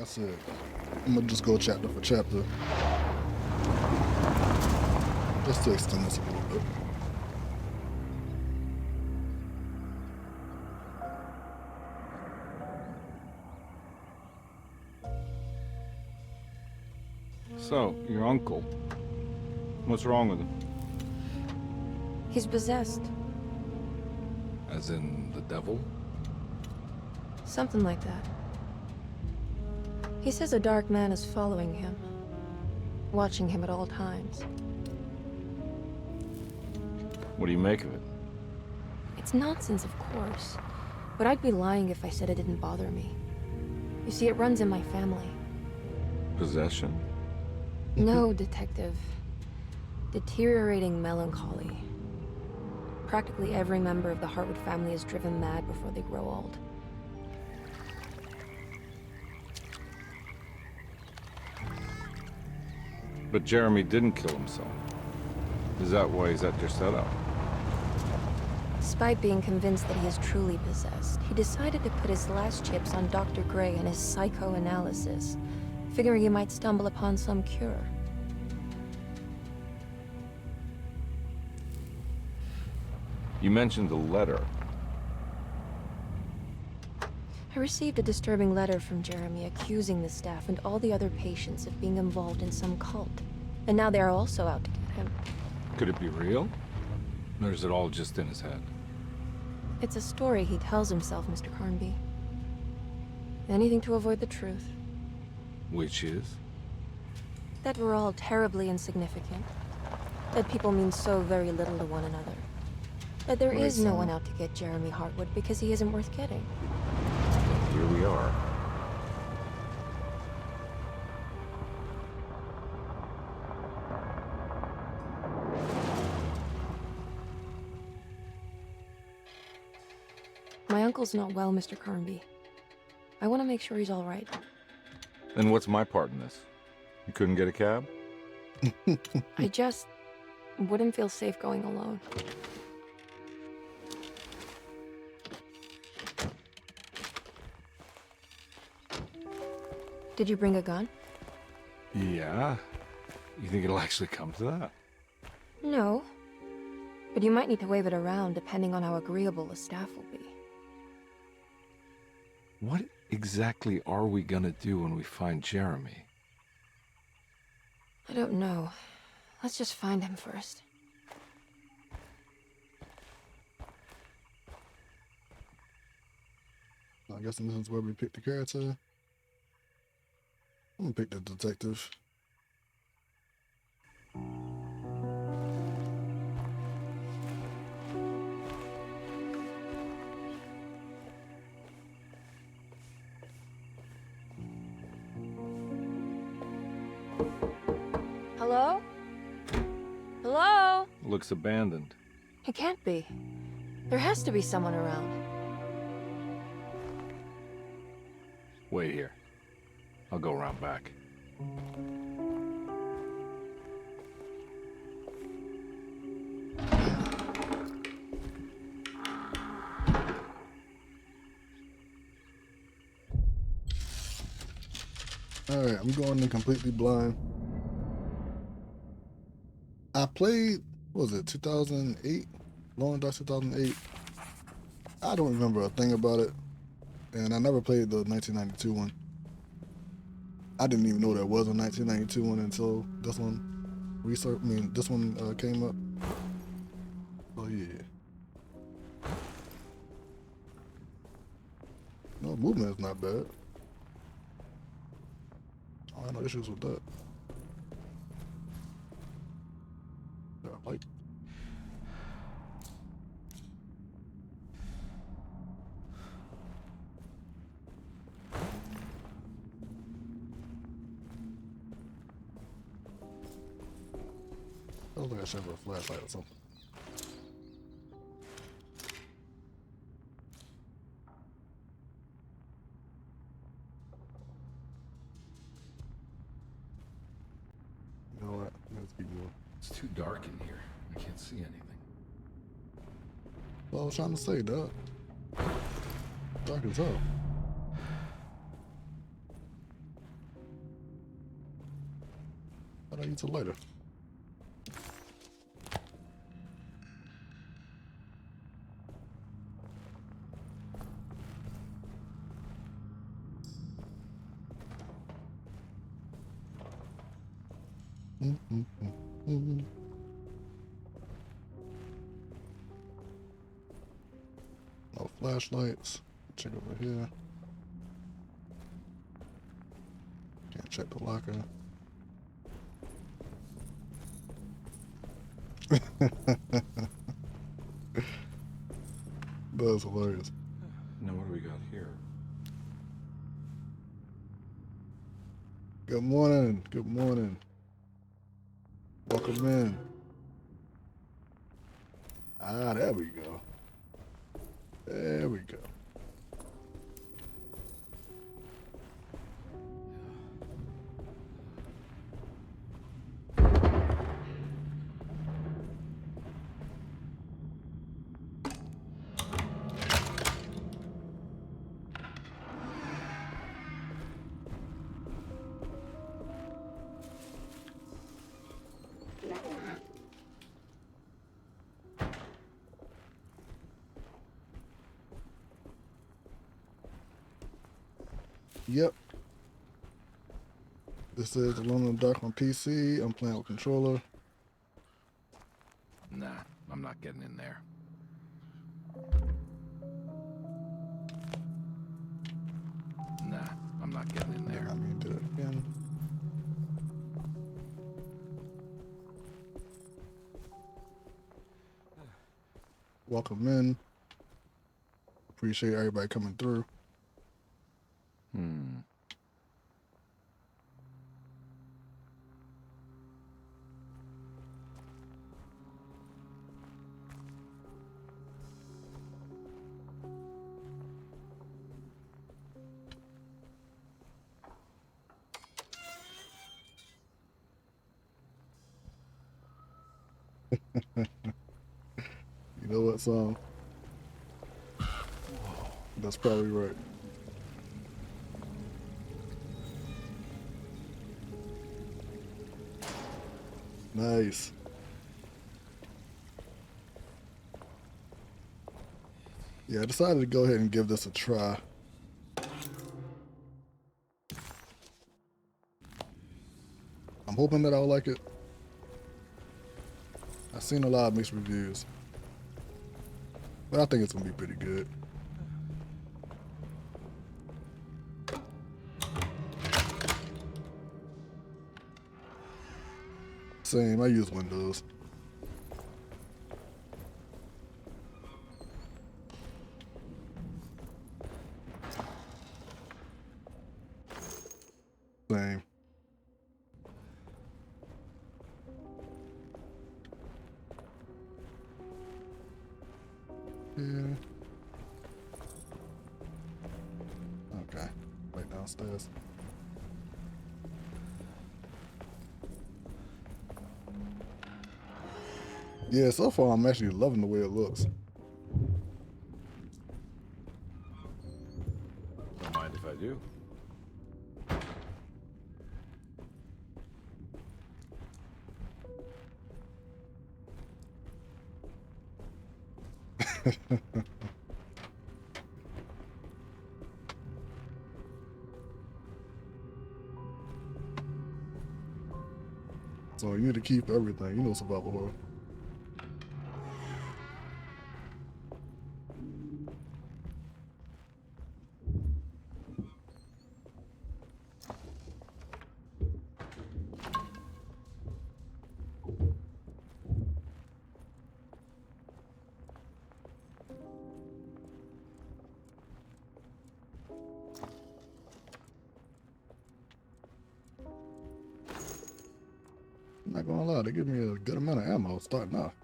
said, I'm gonna just go chapter for chapter, just to extend this a little bit. So, your uncle, what's wrong with him? He's possessed. As in the devil? Something like that. He says a dark man is following him, watching him at all times. What do you make of it? It's nonsense, of course. But I'd be lying if I said it didn't bother me. You see, it runs in my family. Possession? No, Detective. Deteriorating melancholy. Practically every member of the Hartwood family is driven mad before they grow old. But Jeremy didn't kill himself. Is that why he's at your setup? Despite being convinced that he is truly possessed, he decided to put his last chips on Dr. Gray and his psychoanalysis, figuring he might stumble upon some cure. You mentioned a letter. I received a disturbing letter from Jeremy accusing the staff and all the other patients of being involved in some cult. And now they are also out to get him. Could it be real? Or is it all just in his head? It's a story he tells himself, Mr. Carnby. Anything to avoid the truth. Which is? That we're all terribly insignificant. That people mean so very little to one another. That there is no one out to get Jeremy Hartwood because he isn't worth getting. Here we are. My uncle's not well, Mr. Carnby. I want to make sure he's all right. Then what's my part in this? You couldn't get a cab? I just wouldn't feel safe going alone. Did you bring a gun? Yeah. You think it'll actually come to that? No. But you might need to wave it around depending on how agreeable the staff will be. What exactly are we gonna do when we find Jeremy? I don't know. Let's just find him first. I guess this is where we pick the character. I'm gonna pick the detective. Hello? Hello? Looks abandoned. It can't be. There has to be someone around. Wait here. I'll go around back. Alright, I'm going in completely blind. I played, what was it, 2008? Long Dark 2008. I don't remember a thing about it. And I never played the 1992 one. I didn't even know there was a 1992 one until this one this one came up. Oh yeah. No, movement is not bad. I have no issues with that. Yeah, like. I was like I should have a flashlight or something. You know what? Let's keep going. It's too dark in here. I can't see anything. Well, I was trying to say, Doug. Dark as hell. Why'd I use a lighter? No flashlights. Check over here. Can't check the locker. That's hilarious. Now what do we got here? Good morning. Good morning. Welcome in. Ah, there we go. There we go. Yep. This is Alone in the Dark on PC. I'm playing with controller. Nah, I'm not getting in there. Nah, I'm not getting in there. I mean, do it again. Welcome in. Appreciate everybody coming through. You know what song? That's probably right. Nice. Yeah, I decided to go ahead and give this a try. I'm hoping that I'll like it. I've seen a lot of mixed reviews, but I think it's gonna be pretty good. Same, I use Windows. Same. Yeah. Okay. Right downstairs. Yeah, so far I'm actually loving the way it looks. Don't mind if I do. So you need to keep everything. You know survival horror. I'm not gonna lie, they give me a good amount of ammo starting off.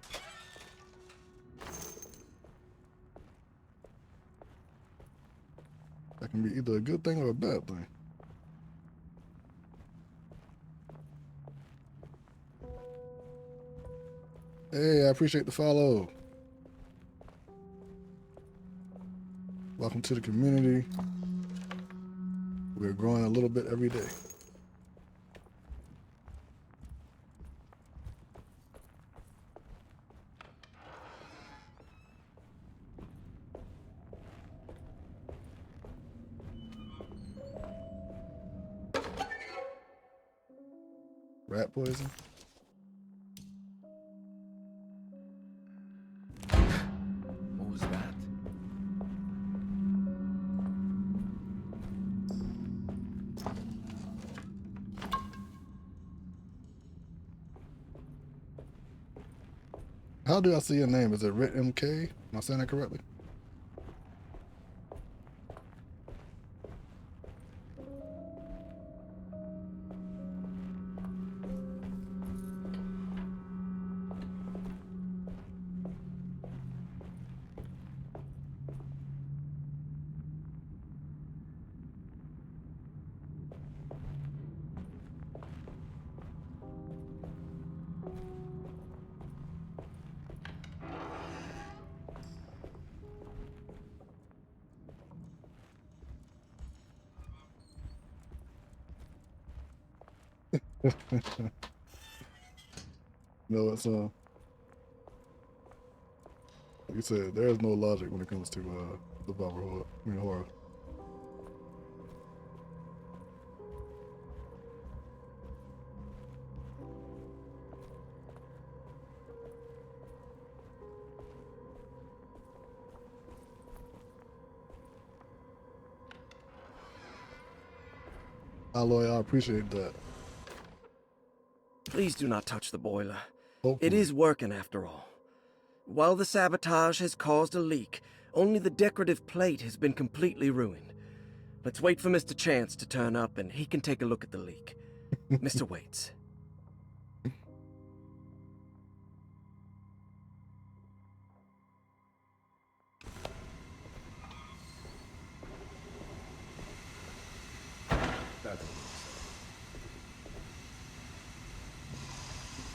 That can be either a good thing or a bad thing. Hey, I appreciate the follow. Welcome to the community. We're growing a little bit every day. Rat poison? What was that? How do I see your name? Is it Rit MK? Am I saying that correctly? No, it's like you said, there is no logic when it comes to survival horror. Aloy, I appreciate that. Please do not touch the boiler. Hopefully. It is working after all. While the sabotage has caused a leak, only the decorative plate has been completely ruined. Let's wait for Mr. Chance to turn up and he can take a look at the leak. Mr. Waits.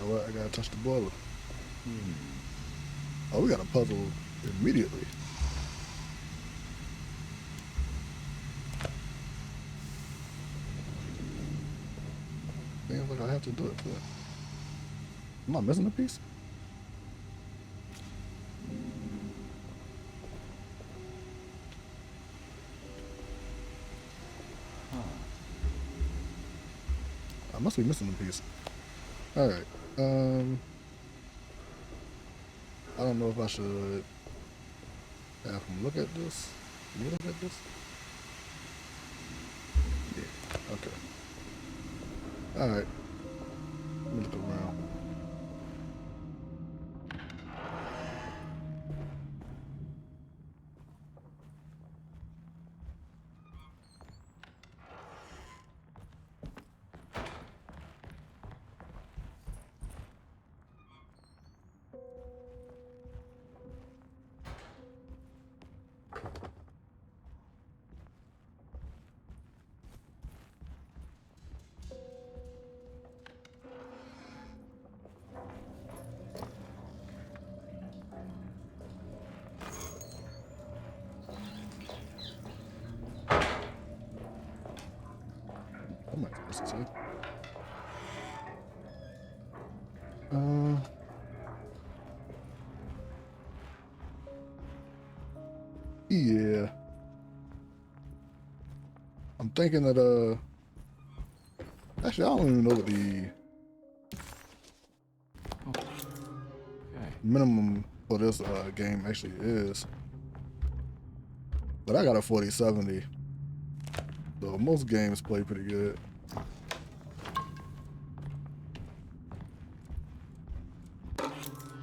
All right, I gotta touch the boiler. Oh, we got a puzzle immediately. Seems like I have to do it, but am I missing a piece? I must be missing a piece. All right. I don't know if I should have him look at this. Can you look at this? Yeah. Okay. All right. Let me look around. I might have missed it too. Yeah. I'm thinking that, actually, I don't even know what the minimum for this game actually is. But I got a 4070. So most games play pretty good.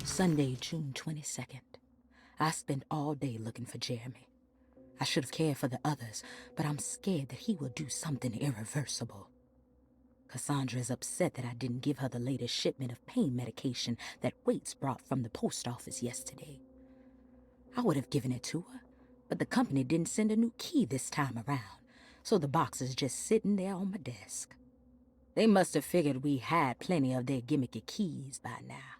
Sunday, June 22nd. I spent all day looking for Jeremy. I should have cared for the others, but I'm scared that he will do something irreversible. Cassandra is upset that I didn't give her the latest shipment of pain medication that Waits brought from the post office yesterday. I would have given it to her, but the company didn't send a new key this time around, so the box is just sitting there on my desk. They must have figured we had plenty of their gimmicky keys by now.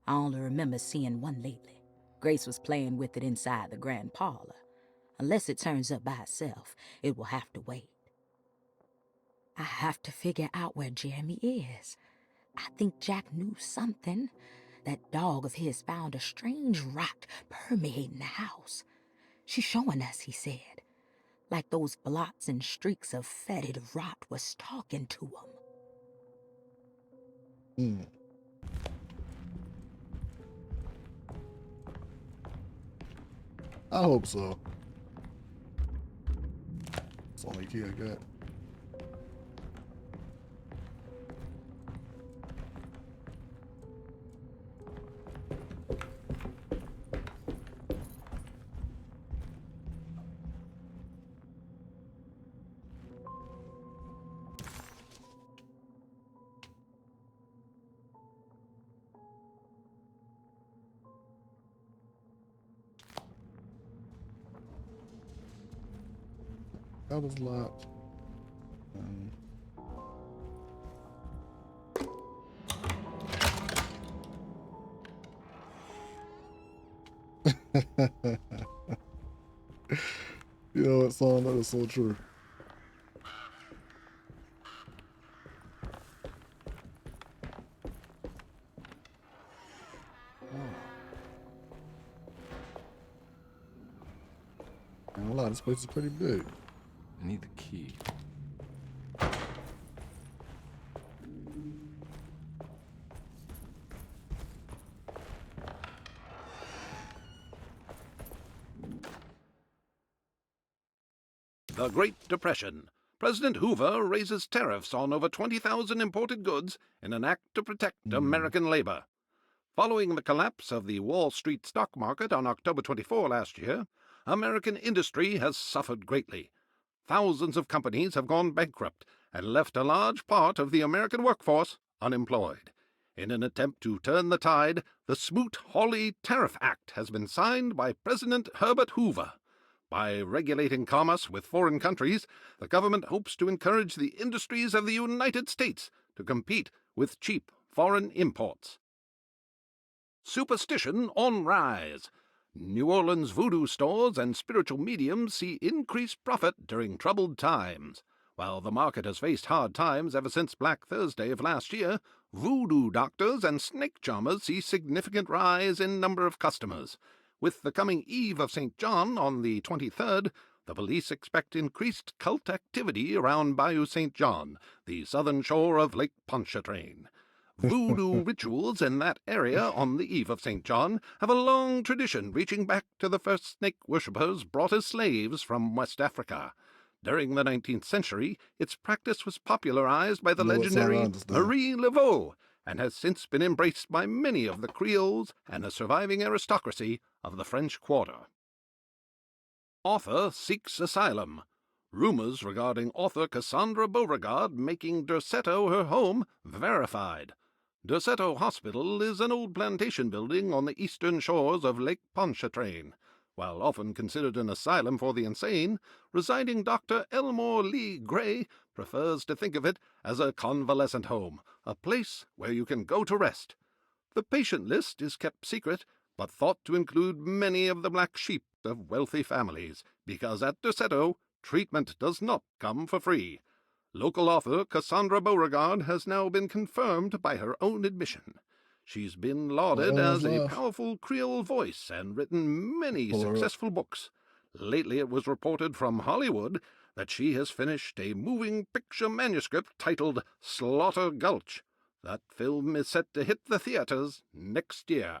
I only remember seeing one lately. Grace was playing with it inside the grand parlor. Unless it turns up by itself, it will have to wait. I have to figure out where Jeremy is. I think Jack knew something. That dog of his found a strange rot permeating the house. She's showing us, he said. Like those blots and streaks of fetid rot was talking to him. Hmm. I hope so. It's the only key I got. That was locked. You know what, son? That is so true. And a lot. This place is pretty big. I need the key. The Great Depression. President Hoover raises tariffs on over 20,000 imported goods in an act to protect American labor. Following the collapse of the Wall Street stock market on October 24 last year, American industry has suffered greatly. Thousands of companies have gone bankrupt and left a large part of the American workforce unemployed. In an attempt to turn the tide, the Smoot-Hawley Tariff Act has been signed by President Herbert Hoover. By regulating commerce with foreign countries, the government hopes to encourage the industries of the United States to compete with cheap foreign imports. Superstition on rise. New Orleans voodoo stores and spiritual mediums see increased profit during troubled times. While the market has faced hard times ever since Black Thursday of last year, voodoo doctors and snake charmers see significant rise in number of customers. With the coming Eve of St. John on the 23rd, the police expect increased cult activity around Bayou St. John, the southern shore of Lake Pontchartrain. Voodoo rituals in that area on the Eve of St. John have a long tradition reaching back to the first snake worshippers brought as slaves from West Africa. During the 19th century, its practice was popularized by the legendary Marie Laveau, and has since been embraced by many of the Creoles and a surviving aristocracy of the French Quarter. Author seeks asylum. Rumors regarding author Cassandra Beauregard making Derceto her home verified. Derceto Hospital is an old plantation building on the eastern shores of Lake Pontchartrain. While often considered an asylum for the insane, residing Dr. Elmore Lee Gray prefers to think of it as a convalescent home, a place where you can go to rest. The patient list is kept secret, but thought to include many of the black sheep of wealthy families, because at Derceto, treatment does not come for free. Local author Cassandra Beauregard has now been confirmed by her own admission. She's been lauded as a powerful Creole voice and written many successful books. Lately it was reported from Hollywood that she has finished a moving picture manuscript titled Slaughter Gulch. That film is set to hit the theaters next year.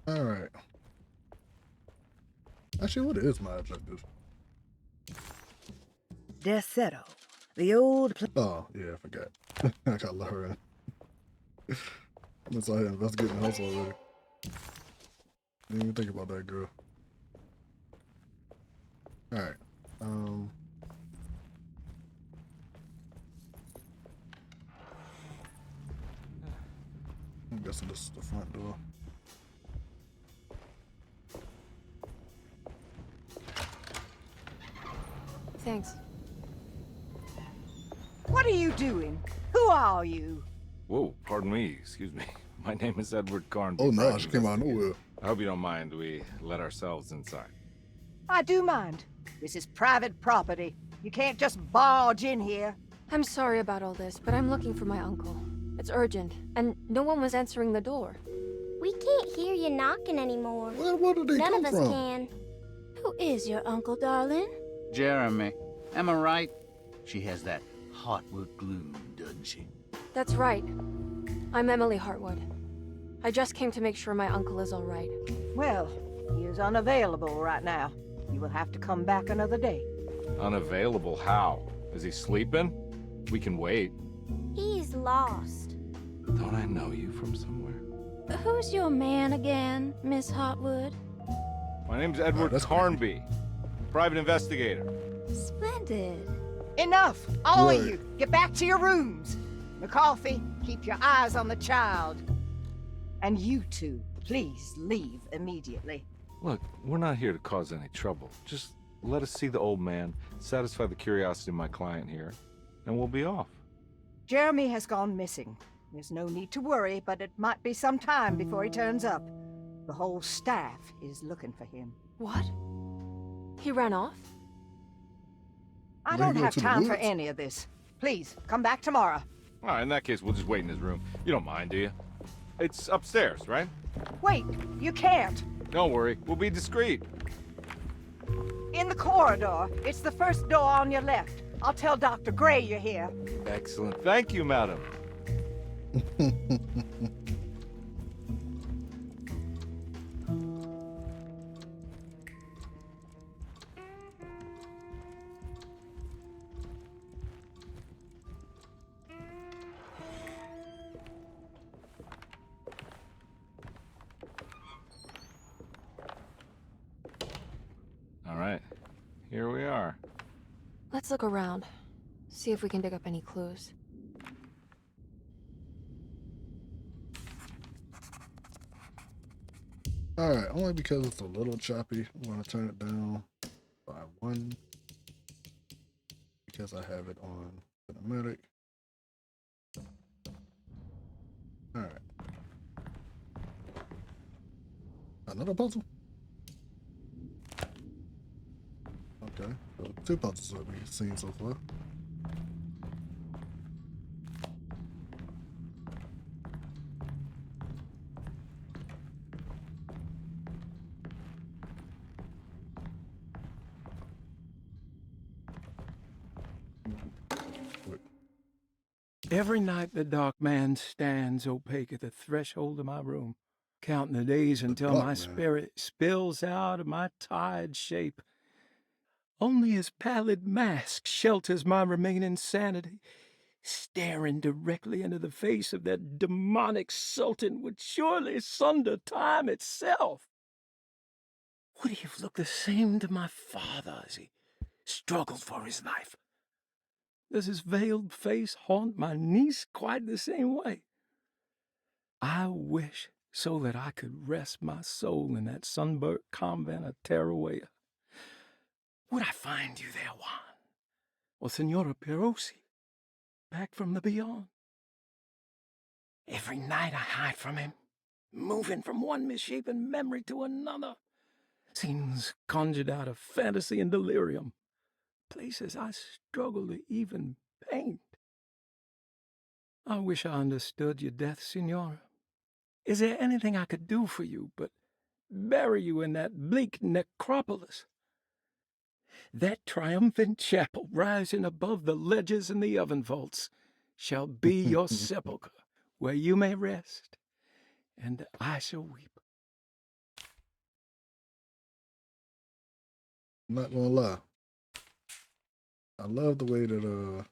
All right. Actually, what is my objective? Derceto, the old Oh, yeah, I forgot. I got Laura in. I'm out here investigating the house already. Didn't even think about that girl. Alright. I'm guessing this is the front door. Thanks. What are you doing? Who are you? Whoa, pardon me, excuse me. My name is Edward Carnby. Oh no, she came out of nowhere. I hope you don't mind we let ourselves inside. I do mind. This is private property. You can't just barge in here. I'm sorry about all this, but I'm looking for my uncle. It's urgent, and no one was answering the door. We can't hear you knocking anymore. Where did they None come of us from? can. Who is your uncle, darling? Jeremy. Am I right? She has that Heartwood gloom, doesn't she? That's right. I'm Emily Hartwood. I just came to make sure my uncle is all right. Well, he is unavailable right now. You will have to come back another day. Unavailable how? Is he sleeping? We can wait. He's lost. Don't I know you from somewhere? Who's your man again, Miss Hartwood? My name's Edward that's Carnby. Private investigator. Splendid. Enough! All Right. of you, get back to your rooms. McCarthy, keep your eyes on the child. And you two, please leave immediately. Look, we're not here to cause any trouble. Just let us see the old man, satisfy the curiosity of my client here, and we'll be off. Jeremy has gone missing. There's no need to worry, but it might be some time before he turns up. The whole staff is looking for him. What? He ran off? I Where you don't going have to the time for woods? any of this. Please, come back tomorrow. All right, in that case, we'll just wait in his room. You don't mind, do you? It's upstairs, right? Wait, you can't. Don't worry, we'll be discreet. In the corridor. It's the first door on your left. I'll tell Dr. Gray you're here. Excellent. Thank you, madam. All right, here we are. Let's look around. See if we can dig up any clues. Alright, only because it's a little choppy, I'm gonna turn it down by 1. Because I have it on cinematic. Alright. Another puzzle? Okay, so 2 puzzles that we've seen so far. Every night the dark man stands opaque at the threshold of my room, counting the days until dark my man. spirit spills out of my tired shape. Only his pallid mask shelters my remaining sanity. Staring directly into the face of that demonic sultan would surely sunder time itself. Would he have looked the same to my father as he struggled for his life? Does his veiled face haunt my niece quite the same way? I wish so that I could rest my soul in that sunburnt convent of Tarawea. Would I find you there, Juan? Or Senora Perosi, back from the beyond? Every night I hide from him, moving from one misshapen memory to another. Scenes conjured out of fantasy and delirium. Places I struggle to even paint. I wish I understood your death, Senora. Is there anything I could do for you but bury you in that bleak necropolis? That triumphant chapel rising above the ledges and the oven vaults shall be your sepulchre, where you may rest, and I shall weep. I'm not gonna lie. I love the way that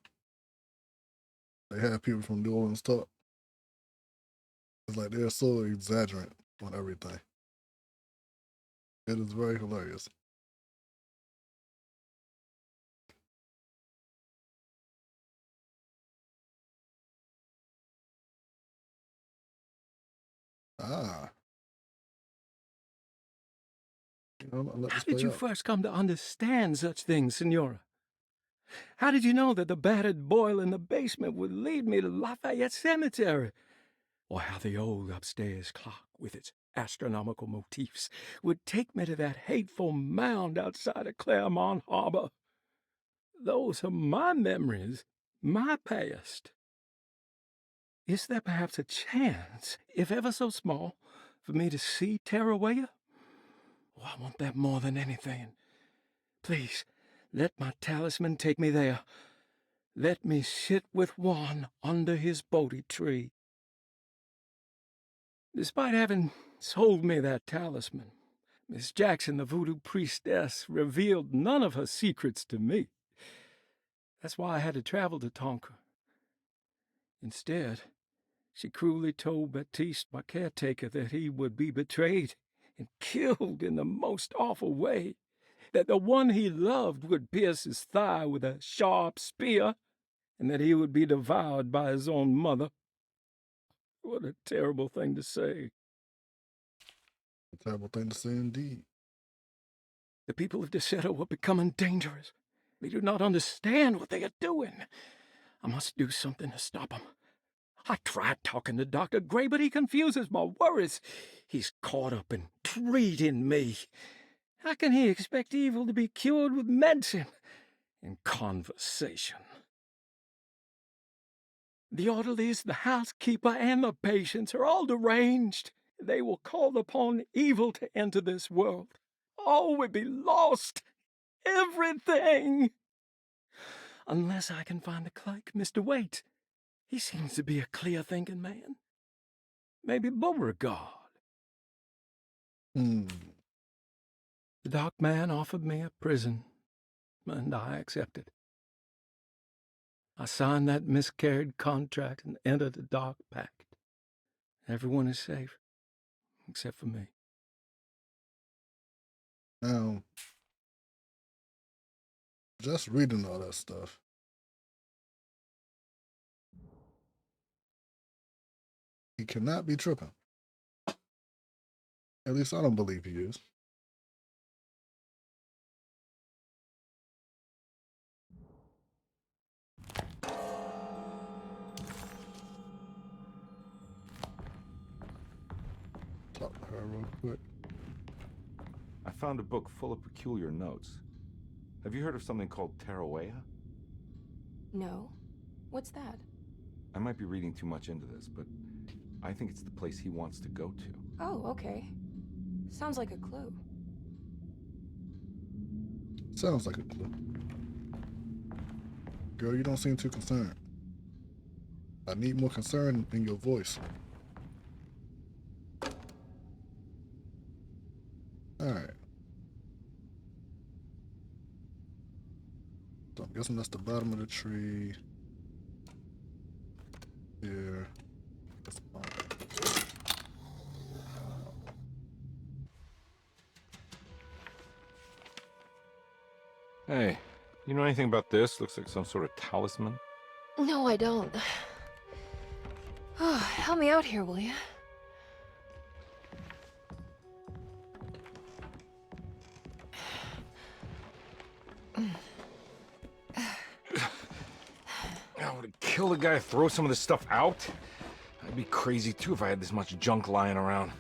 they have people from New Orleans talk. It's like they're so exaggerant on everything. It is very hilarious. Ah. You know, I'll let How this did play you out. first come to understand such things, Senora? How did you know that the battered boil in the basement would lead me to Lafayette Cemetery? Or how the old upstairs clock, with its astronomical motifs, would take me to that hateful mound outside of Claremont Harbor? Those are my memories, my past. Is there perhaps a chance, if ever so small, for me to see Tarawaya? Oh, I want that more than anything. Please, let my talisman take me there. Let me sit with Juan under his Bodhi tree. Despite having sold me that talisman, Miss Jackson, the voodoo priestess, revealed none of her secrets to me. That's why I had to travel to Tonka. Instead, she cruelly told Baptiste, my caretaker, that he would be betrayed and killed in the most awful way, that the one he loved would pierce his thigh with a sharp spear, and that he would be devoured by his own mother. What a terrible thing to say. A terrible thing to say indeed. The people of Deseto are becoming dangerous. They do not understand what they are doing. I must do something to stop them. I tried talking to Dr. Gray, but he confuses my worries. He's caught up in treating me. How can he expect evil to be cured with medicine and conversation? The orderlies, the housekeeper, and the patients are all deranged. They will call upon evil to enter this world. All will be lost. Everything. Unless I can find the clerk, Mr. Waite. He seems to be a clear-thinking man. Maybe Beauregard. The dark man offered me a prison, and I accepted. I signed that miscarried contract and entered the dark pact. Everyone is safe, except for me. Now, just reading all that stuff, he cannot be tripping. At least I don't believe he is. Talk to her real quick. I found a book full of peculiar notes. Have you heard of something called Tarawaya? No. What's that? I might be reading too much into this, but I think it's the place he wants to go to. Oh, okay. Sounds like a clue. Sounds like a clue. Girl, you don't seem too concerned. I need more concern in your voice. Alright. So I'm guessing that's the bottom of the tree. Here. That's fine. Hey, you know anything about this? Looks like some sort of talisman. No, I don't. Oh, help me out here, will you? I would kill the guy to throw some of this stuff out. I'd be crazy too if I had this much junk lying around.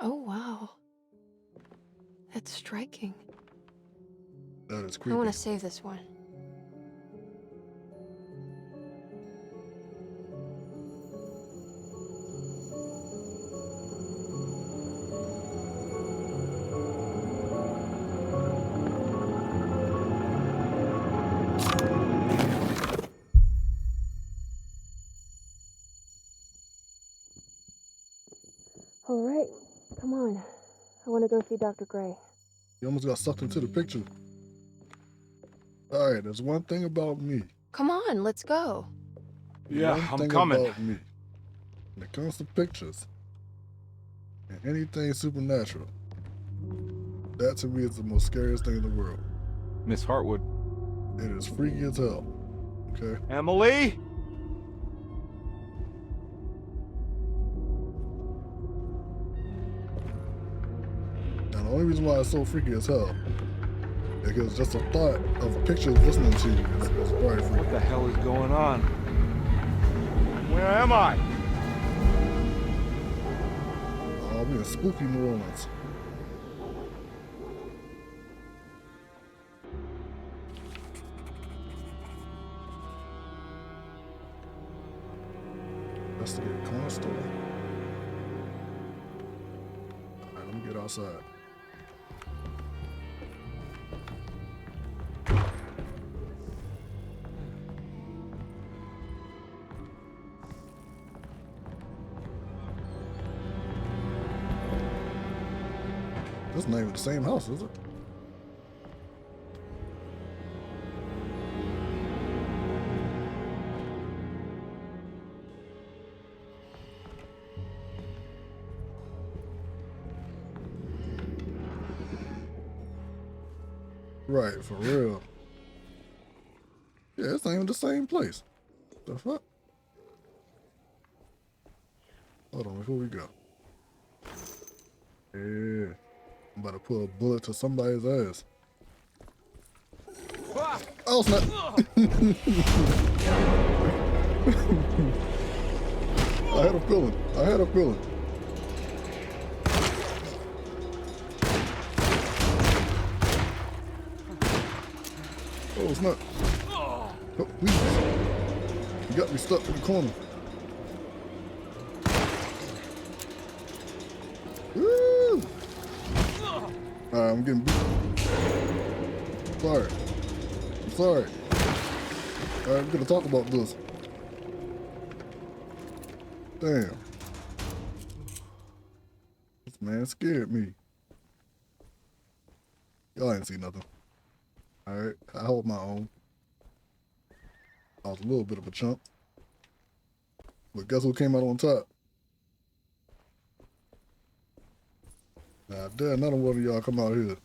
Oh, wow. That's striking. That is I creepy. want to save this one. All right, come on. I want to go see Dr. Gray. You almost got sucked into the picture. Alright, there's one thing about me. Come on, let's go. Yeah, One I'm thing coming. about me. When it comes to pictures and anything supernatural, that to me is the most scariest thing in the world. Miss Hartwood. It is freaky as hell. Okay? Emily? Now the only reason why it's so freaky as hell Because just the thought of pictures listening to you is probably What freaky. the hell is going on? Where am I? Oh, we in spooky New Orleans. Investigate corner store. Alright, let me get outside. This not even the same house, is it? Right, for real. Yeah, it's not even the same place. The fuck? Hold on, before we go. Yeah. I'm about to put a bullet to somebody's ass. Oh, snap. I had a feeling. I had a feeling. Oh, snap. Oh, please. You got me stuck in the corner. Woo! Alright, I'm getting beat. Sorry. I'm sorry. Alright, I'm gonna talk about this. Damn. This man scared me. Y'all ain't see nothing. Alright, I hold my own. I was a little bit of a chump. But guess who came out on top? Nah, dare none of one of y'all come out here.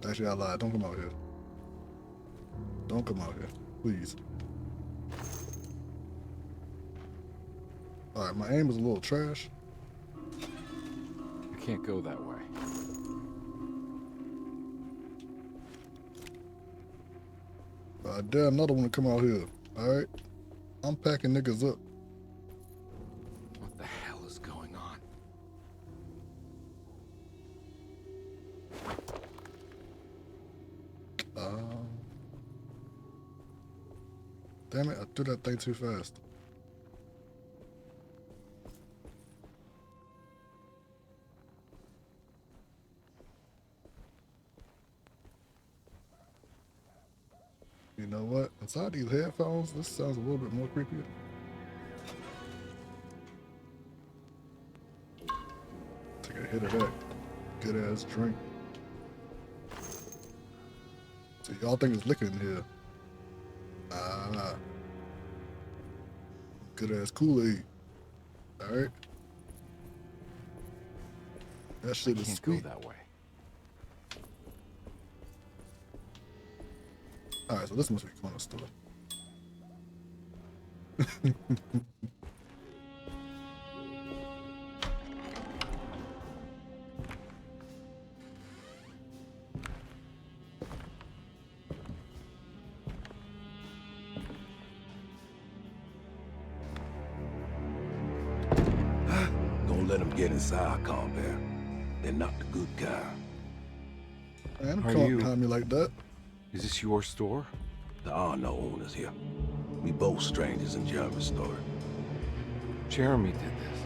Actually, I lied. Don't come out here. Don't come out here, please. Alright, my aim is a little trash. I can't go that way. I dare another one to come out here. Alright? I'm packing niggas up. What the hell is going on? Damn it, I threw that thing too fast. You know what? Inside these headphones, this sounds a little bit more creepy. Take a hit of that good ass drink. So y'all think it's liquor in here? Ah, good ass Kool-Aid. All right, that shit is Can't sweet. go that way. All right, so this must be corner store. Don't let them get inside, Compare. They're not the good kind. Man, Are don't come you- behind me like that. Is this your store? There are no owners here. We both strangers in Jeremy's story. Jeremy did this.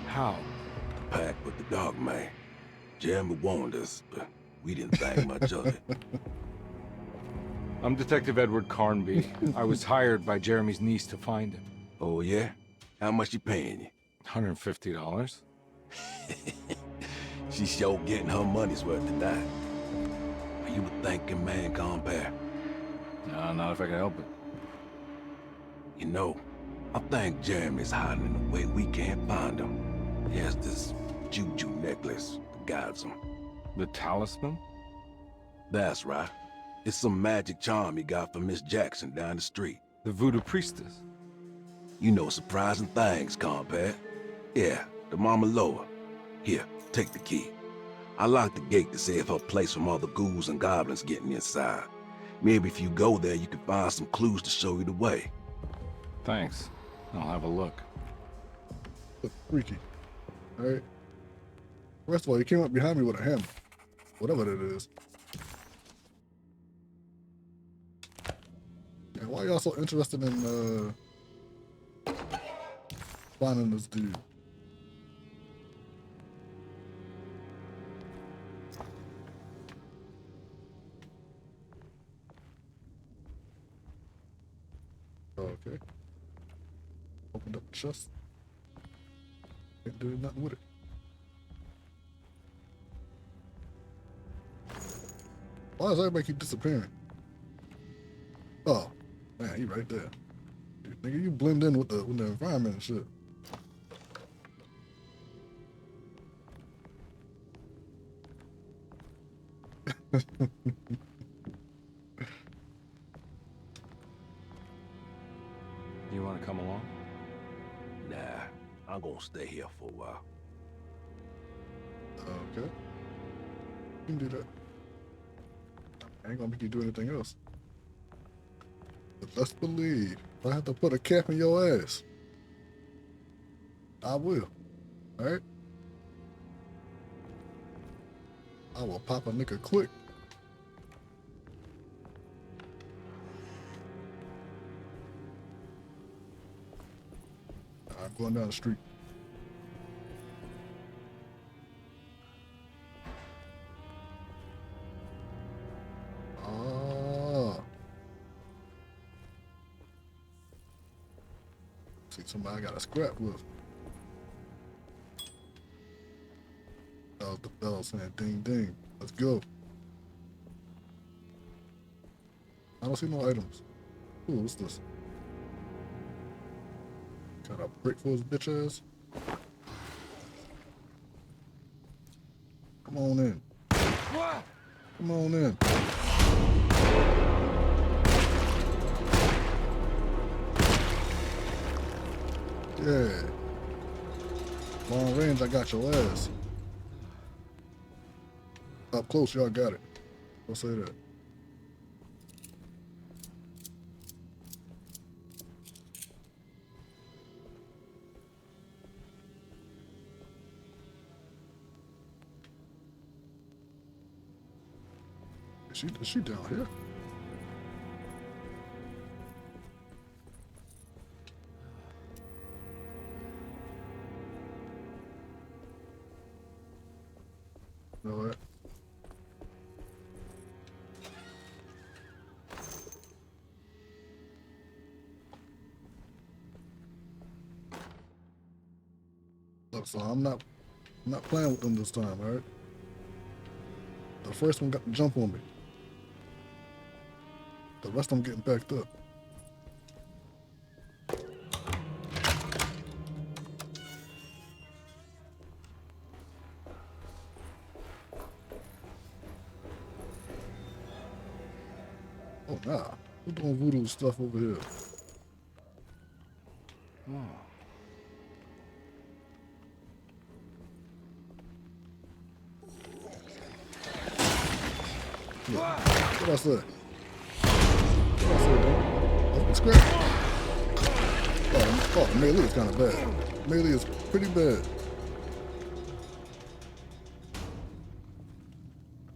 How? The pact with the dog man. Jeremy warned us, but we didn't think much of it. I'm Detective Edward Carnby. I was hired by Jeremy's niece to find him. Oh, yeah? How much she paying you? $150. She's sure getting her money's worth tonight. Are you a thinking man, Compare? No, not if I can help it. You know, I think Jeremy's hiding in a way we can't find him. He has this juju necklace that guides him. The talisman? That's right. It's some magic charm he got from Miss Jackson down the street. The voodoo priestess? You know surprising things, Compare. Yeah, the Mama Loa. Here, take the key. I locked the gate to save her place from all the ghouls and goblins getting inside. Maybe if you go there, you can find some clues to show you the way. Thanks. I'll have a look. Look freaky. Alright. First of all, he came up behind me with a hammer. Whatever that is. And why y'all so interested in finding this dude? Okay. Opened up the chest. Can't do nothing with it. Why does everybody keep disappearing? Oh, man, he right there. Dude, nigga, you blend in with the environment and shit. You want to come along? Nah, I'm gonna stay here for a while. Okay. You can do that. I ain't gonna make you do anything else. But let's believe if I have to put a cap in your ass, I will. Alright? I will pop a nigga quick. I'm going down the street. See somebody I got a scrap with. That was the bell saying ding ding. Let's go. I don't see no items. Ooh, what's this? Got a brick for his bitch ass. Come on in. Come on in. Yeah. Long range, I got your ass. Up close, y'all got it. Don't say that. Is she down here? You know what? Look, so I'm not playing with them this time, alright? The first one got the jump on me. The rest of them getting backed up. Oh, nah. We're doing voodoo stuff over here. Oh. Yeah. What I say? What I say, dude? Open scrap. Oh, melee is kind of bad. Melee is pretty bad.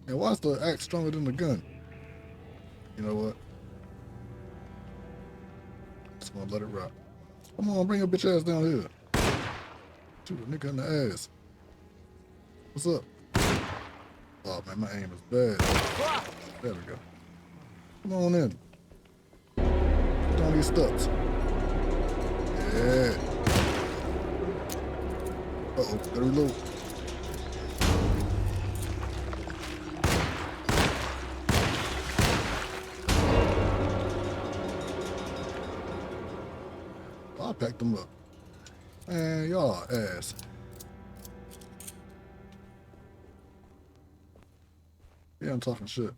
And why is the axe stronger than the gun? You know what? Just gonna let it rock. Come on, bring your bitch ass down here. Shoot a nigga in the ass. What's up? Oh man, my aim is bad. There we go. Come on in. Put on these steps. Yeah. Uh-oh, gotta reload. I packed them up. Man, y'all ass. Yeah, I'm talking shit.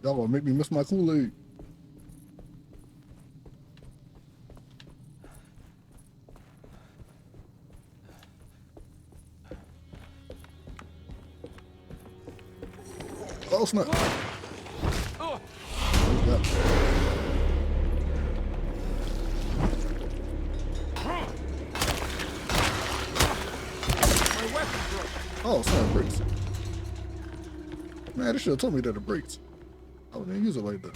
Y'all gonna make me miss my Kool-Aid. Oh snap! Oh, snap, brakes. Man, they should have told me that it breaks. I wouldn't even use it like that.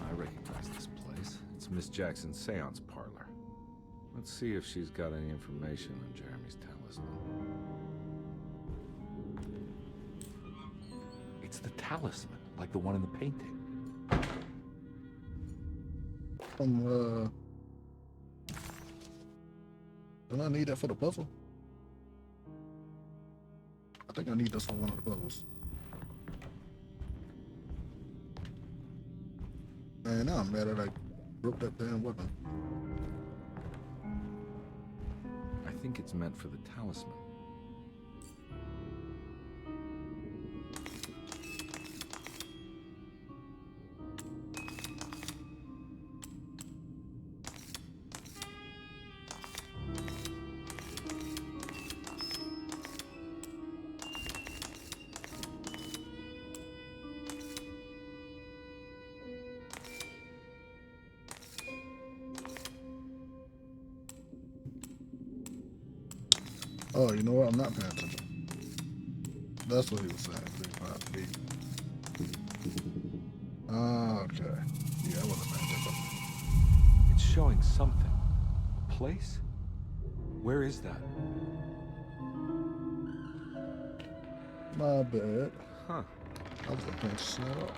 I recognize this place. It's Miss Jackson's seance parlor. Let's see if she's got any information on Jeremy's talisman. It's the talisman, like the one in the painting. Don't I need that for the puzzle? I think I need this for one of the puzzles. Man, now I'm mad that I broke that damn weapon. I think it's meant for the talisman. Oh, you know what? I'm not paying attention. That's what he was saying. 35 feet. Okay. Yeah, I wasn't paying attention. It's showing something. A place? Where is that? My bad. Huh. I was paying attention at all.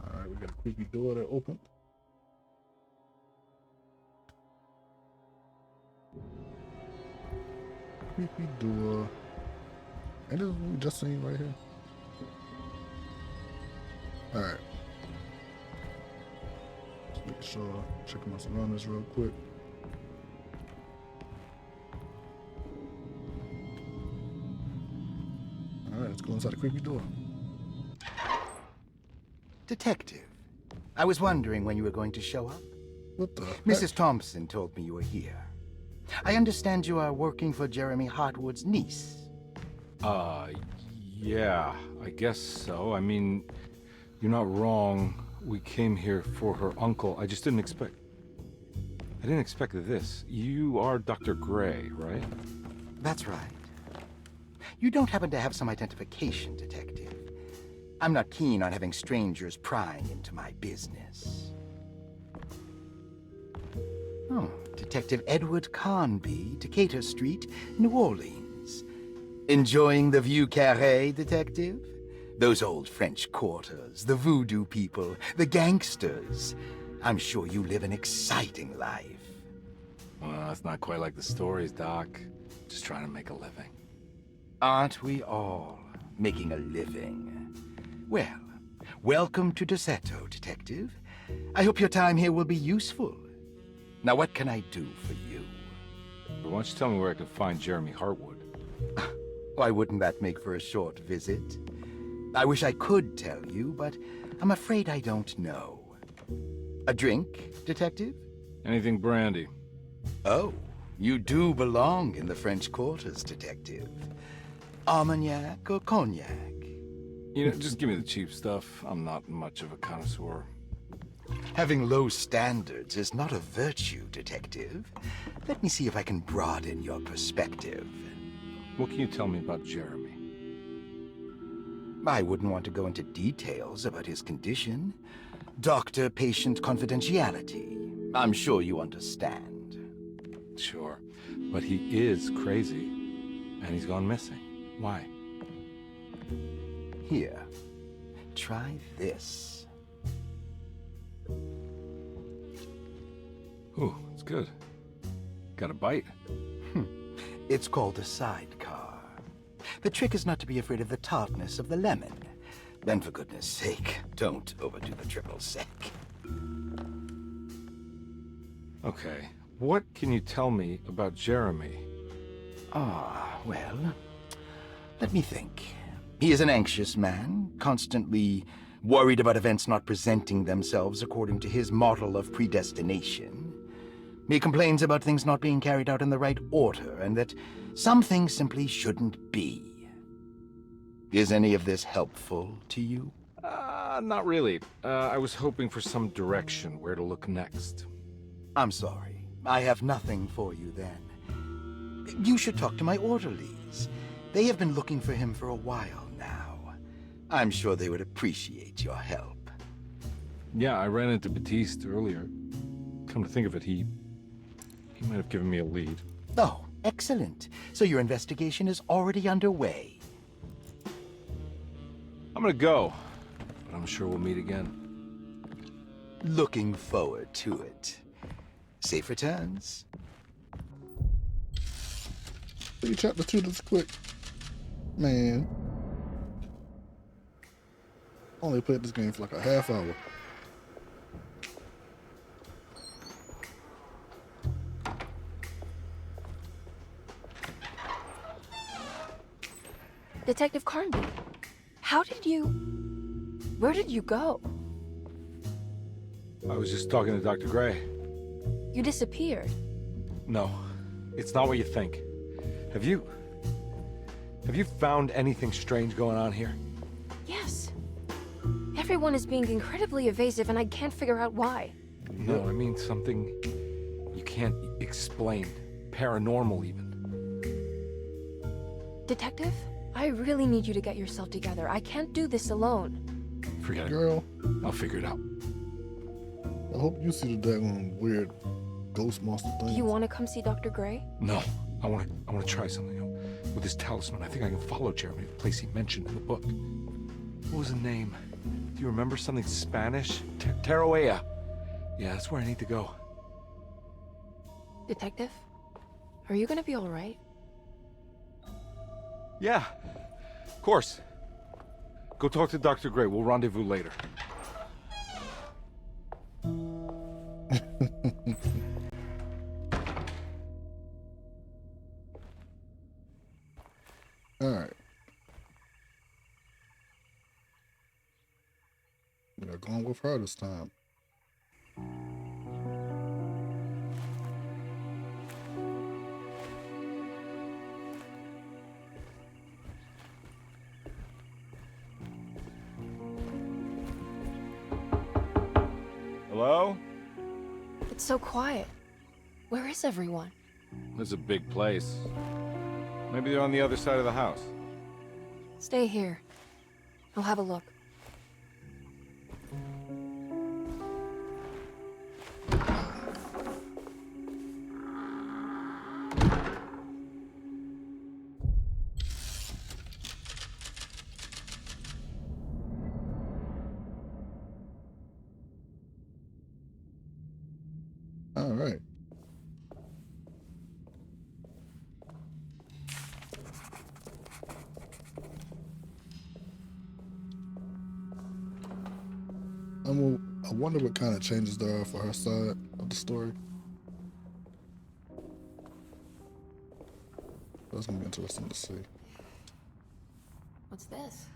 Alright, we got a creepy door that opened. Creepy door. And this is what we just seen right here. Alright. Just make sure, check my surroundings real quick. Alright, let's go inside the creepy door. Detective, I was wondering when you were going to show up. What the heck? Mrs. Thompson told me you were here. I understand you are working for Jeremy Hartwood's niece. Yeah, I guess so. I mean, you're not wrong. We came here for her uncle. I just didn't expect... I didn't expect this. You are Dr. Gray, right? That's right. You don't happen to have some identification, Detective. I'm not keen on having strangers prying into my business. Oh, Detective Edward Carnby, Decatur Street, New Orleans. Enjoying the Vieux Carré, Detective? Those old French quarters, the voodoo people, the gangsters. I'm sure you live an exciting life. Well, it's not quite like the stories, Doc. Just trying to make a living. Aren't we all making a living? Well, welcome to Deseto, Detective. I hope your time here will be useful. Now, what can I do for you? But why don't you tell me where I can find Jeremy Hartwood? Why wouldn't that make for a short visit? I wish I could tell you, but I'm afraid I don't know. A drink, Detective? Anything brandy. Oh, you do belong in the French quarters, Detective. Armagnac or cognac? You know, just give me the cheap stuff. I'm not much of a connoisseur. Having low standards is not a virtue, Detective. Let me see if I can broaden your perspective. What can you tell me about Jeremy? I wouldn't want to go into details about his condition. Doctor-patient confidentiality. I'm sure you understand. Sure, but he is crazy, and he's gone missing. Why? Here, try this. Ooh, it's good. Got a bite? It's called a sidecar. The trick is not to be afraid of the tartness of the lemon. Then, for goodness sake, don't overdo the triple sec. Okay, what can you tell me about Jeremy? Well, let me think. He is an anxious man, constantly worried about events not presenting themselves according to his model of predestination. He complains about things not being carried out in the right order, and that some things simply shouldn't be. Is any of this helpful to you? Not really. I was hoping for some direction where to look next. I'm sorry. I have nothing for you then. You should talk to my orderlies. They have been looking for him for a while now. I'm sure they would appreciate your help. Yeah, I ran into Batiste earlier. Come to think of it, he might have given me a lead. Oh, excellent. So your investigation is already underway. I'm gonna go, but I'm sure we'll meet again. Looking forward to it. Safe returns. Read chapter 2 this quick. Man. Only played this game for like a half hour. Detective Carnby, where did you go? I was just talking to Dr. Gray. You disappeared. No, it's not what you think. Have you found anything strange going on here? Yes. Everyone is being incredibly evasive and I can't figure out why. No, I mean something you can't explain. Paranormal, even. Detective, I really need you to get yourself together. I can't do this alone. Forget it. Girl, I'll figure it out. I hope you see the daggone weird ghost monster thing. Do you want to come see Dr. Gray? No, I want to try something. With this talisman, I think I can follow Jeremy to the place he mentioned in the book. What was the name? Do you remember something Spanish? Tarawea. Yeah, that's where I need to go. Detective, are you gonna be all right? Yeah, of course. Go talk to Dr. Gray. We'll rendezvous later. Alright. We're going with her this time. Hello? It's so quiet. Where is everyone? This is a big place. Maybe they're on the other side of the house. Stay here. I'll have a look. All right. I wonder what kind of changes there are for her side of the story. That's gonna be interesting to see. What's this?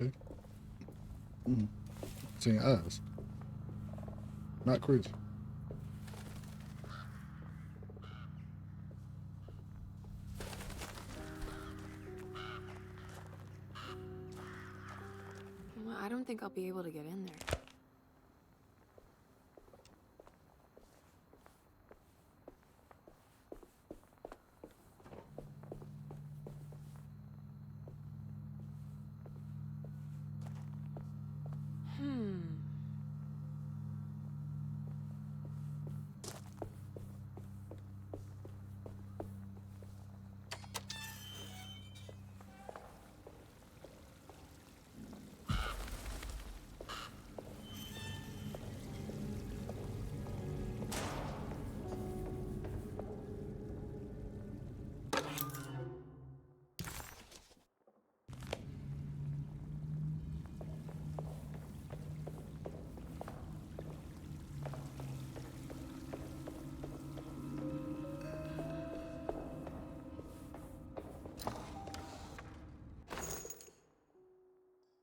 Okay. Seeing eyes. Not crazy. Well, I don't think I'll be able to get in there.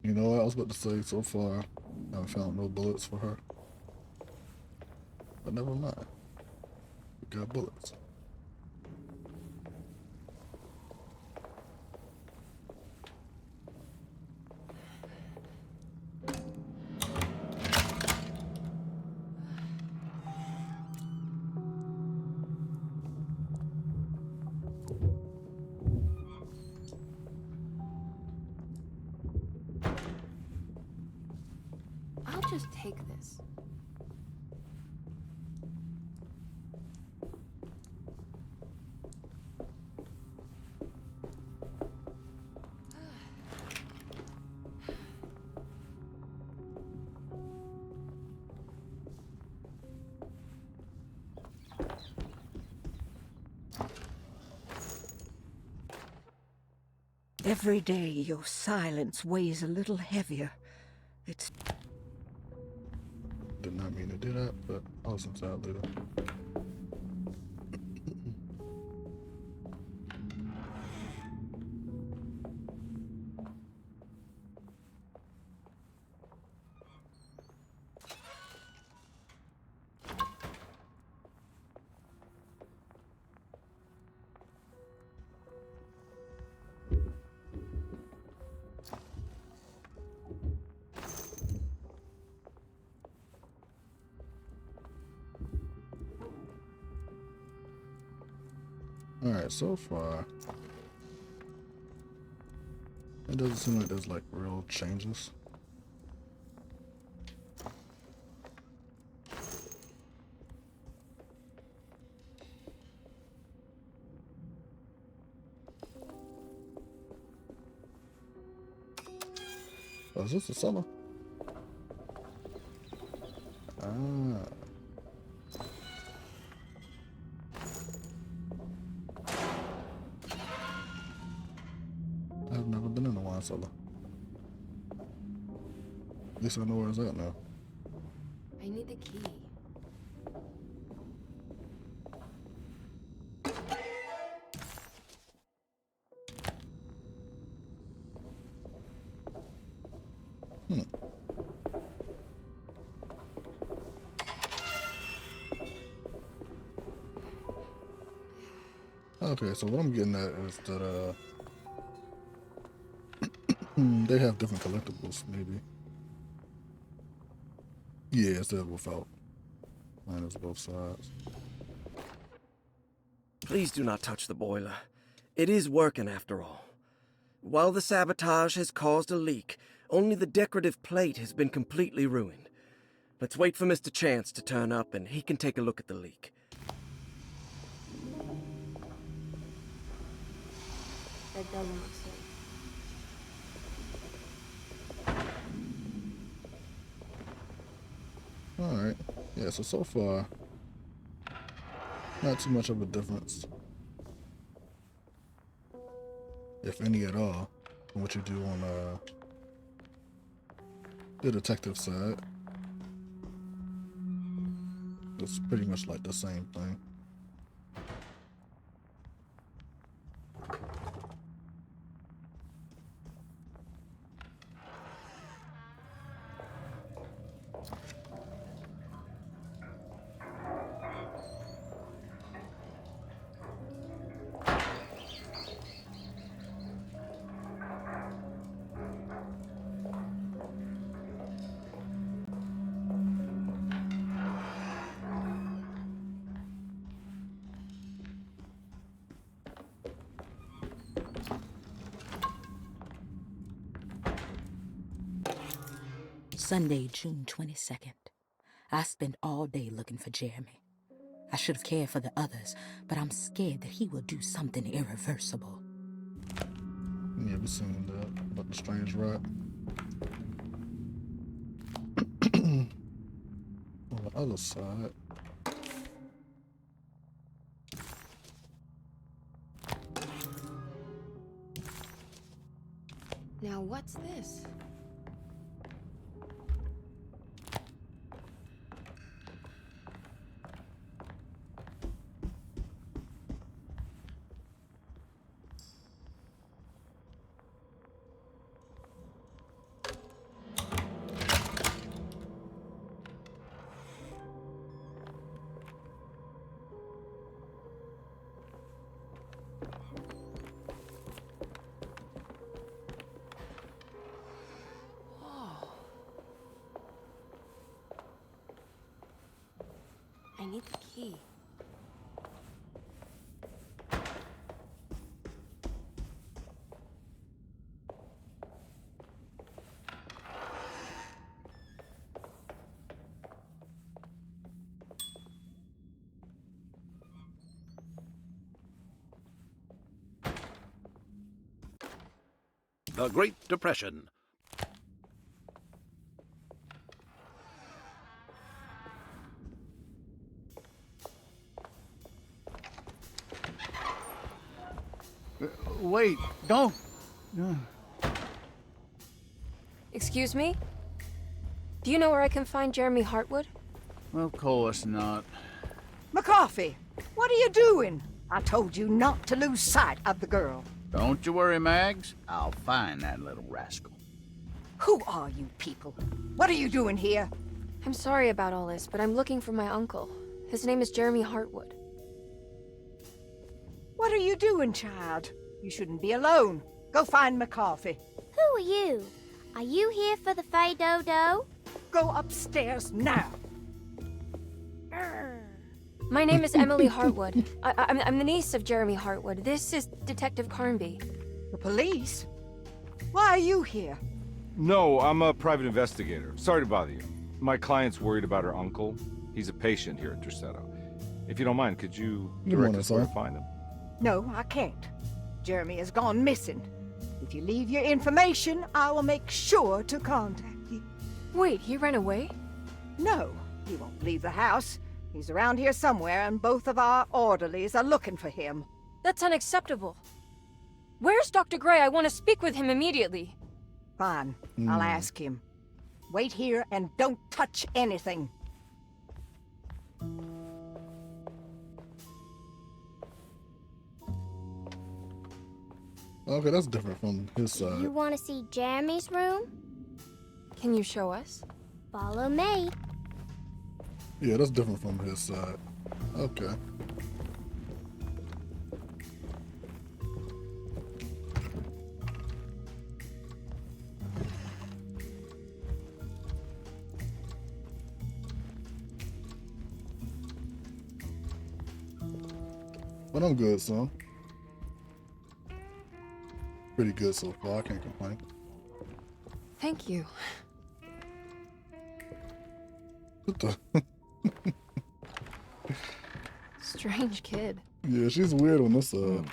You know what I was about to say, so far, I haven't found no bullets for her. But never mind. We got bullets. I'll just take this. Every day your silence weighs a little heavier. It's... Did not mean to do that, but I'll listen to that later. Alright, so far, it doesn't seem like there's like real changes. Oh, is this the cellar? Ah. I've never been in a wine cellar. At least I know where it's at now. I need the key. Okay, so what I'm getting at is that they have different collectibles, maybe. Yeah, instead of without. Mine is both sides. Please do not touch the boiler. It is working after all. While the sabotage has caused a leak, only the decorative plate has been completely ruined. Let's wait for Mr. Chance to turn up and he can take a look at the leak. That doesn't look safe. Alright. Yeah, so far, not too much of a difference. If any at all, from what you do on the detective side. It's pretty much like the same thing. Sunday, June 22nd. I spent all day looking for Jeremy. I should have cared for the others, but I'm scared that he will do something irreversible. Yeah, we seen that about the strange rat. On the other side. Now what's this? I need the key. The Great Depression. Wait, don't. Excuse me? Do you know where I can find Jeremy Hartwood? Of course not. McCarthy, what are you doing? I told you not to lose sight of the girl. Don't you worry, Mags. I'll find that little rascal. Who are you people? What are you doing here? I'm sorry about all this, but I'm looking for my uncle. His name is Jeremy Hartwood. What are you doing, child? You shouldn't be alone. Go find McCarthy. Who are you? Are you here for the Fay Dodo? Go upstairs now. My name is Emily Hartwood. I'm the niece of Jeremy Hartwood. This is Detective Carnby. The police? Why are you here? No, I'm a private investigator. Sorry to bother you. My client's worried about her uncle. He's a patient here at Derceto. If you don't mind, could you direct us where to find him? No, I can't. Jeremy has gone missing. If you leave your information, I will make sure to contact you. Wait, he ran away? No, he won't leave the house. He's around here somewhere, and both of our orderlies are looking for him. That's unacceptable. Where's Dr. Gray? I want to speak with him immediately. Fine, I'll ask him. Wait here and don't touch anything. Okay, that's different from his side. You want to see Jeremy's room? Can you show us? Follow me. Yeah, that's different from his side. Okay. But I'm good, son. Pretty good so far, I can't complain. Thank you. What the? Strange kid. Yeah, she's weird on this side.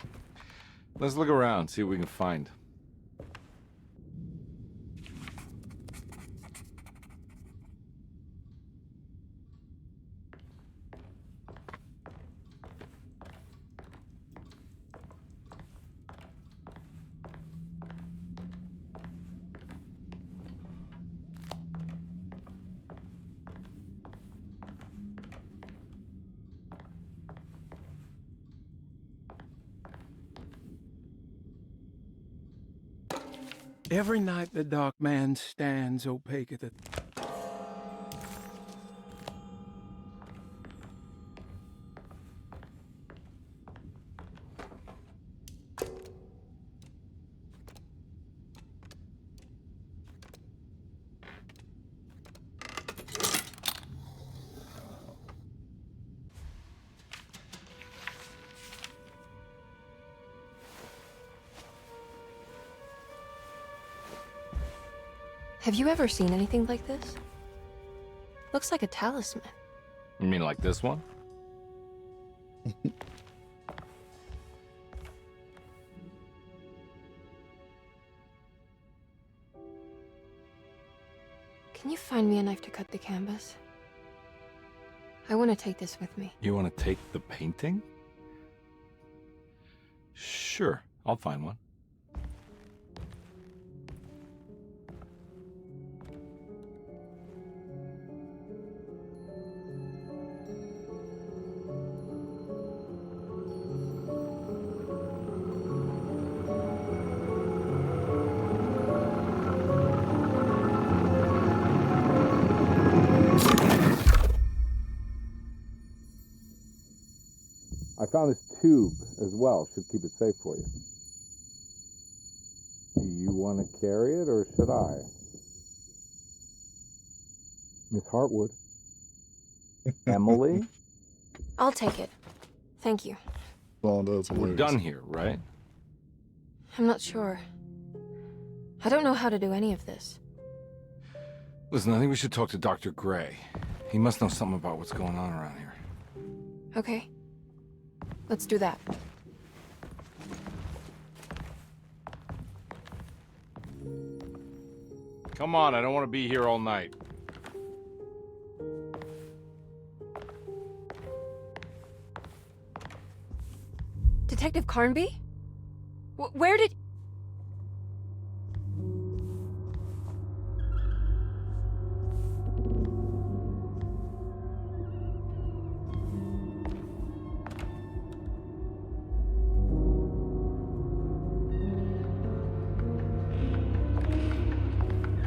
Let's look around, see what we can find. Every night the dark man stands opaque at the... Have you ever seen anything like this? Looks like a talisman. You mean like this one? Can you find me a knife to cut the canvas? I want to take this with me. You want to take the painting? Sure, I'll find one. I found this tube as well. Should keep it safe for you. Do you want to carry it, or should I? Miss Hartwood? Emily? I'll take it. Thank you. Oh, that's We're hilarious. done here, right? I'm not sure. I don't know how to do any of this. Listen, I think we should talk to Dr. Gray. He must know something about what's going on around here. Okay. Let's do that. Come on, I don't want to be here all night. Detective Carnby? Where did...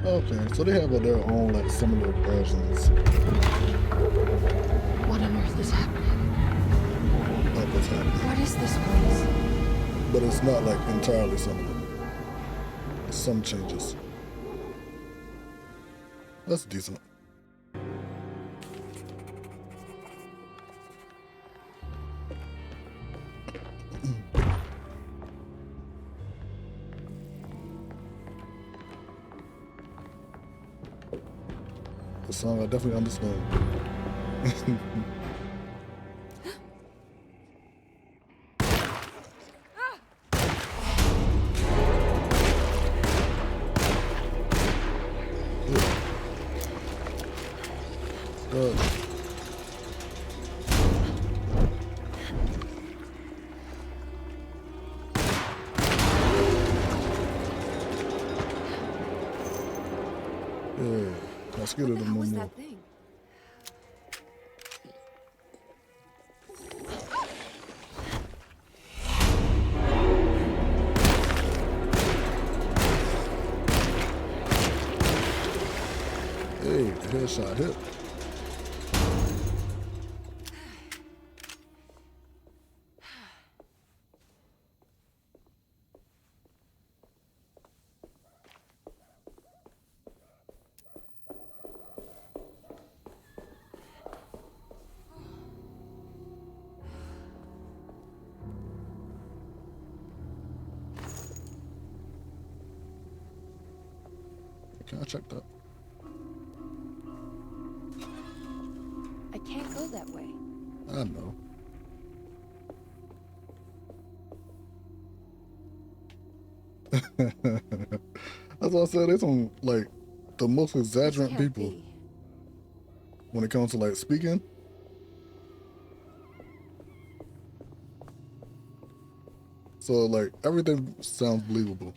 Okay, so they have their own like similar versions What on earth is happening? of what's happening, What is this place? but it's not like entirely similar. Some changes. That's decent. The song I definitely understand. Good. Yeah, let's get it a What little was more. that thing? Hey, headshot hit. Can I check that? I can't go that way. I know. That's what I said. They some like the most exaggerant Can't people be. when it comes to like speaking. So like everything sounds believable.